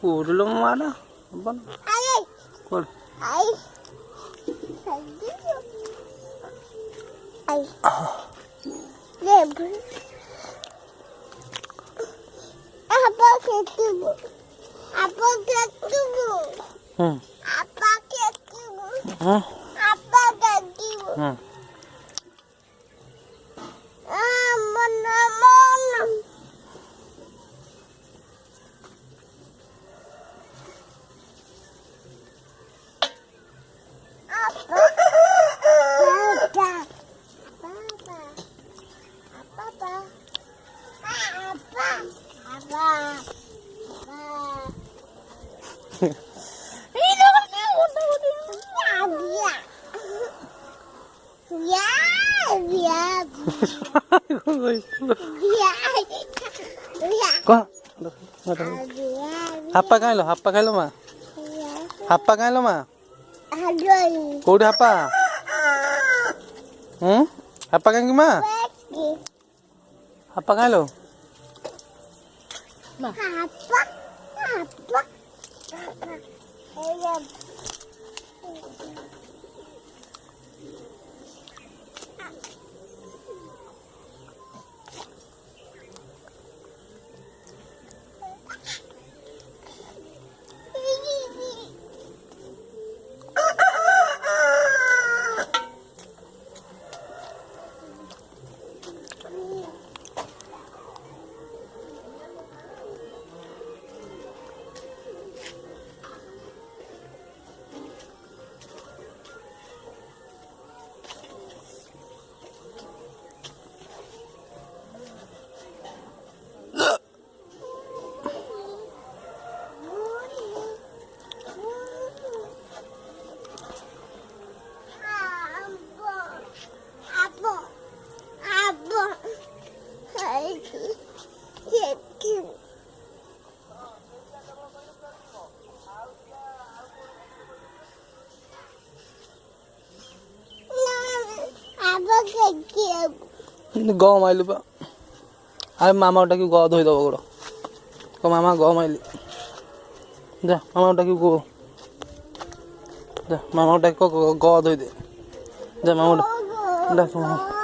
Kurlo mana? Abang. Kur. Apa ketemu? Apa ketemu? Apa ketemu? Apa ketemu? Mana? Apa? Papa. Papa. Apa? Apa? Apa? Kok? Apa kain lo? Apa kain lo ma? Apa kain lo ma? Kau udah apa? Apa kain ma? Apa kain lo? गम आइलु बा अरे मामा डाकी ग धोई दब गोड़ को मामा गम आइली जा मामा डाकी गो जा मामा डाकी ग धोई दे जा मामा डाक मामा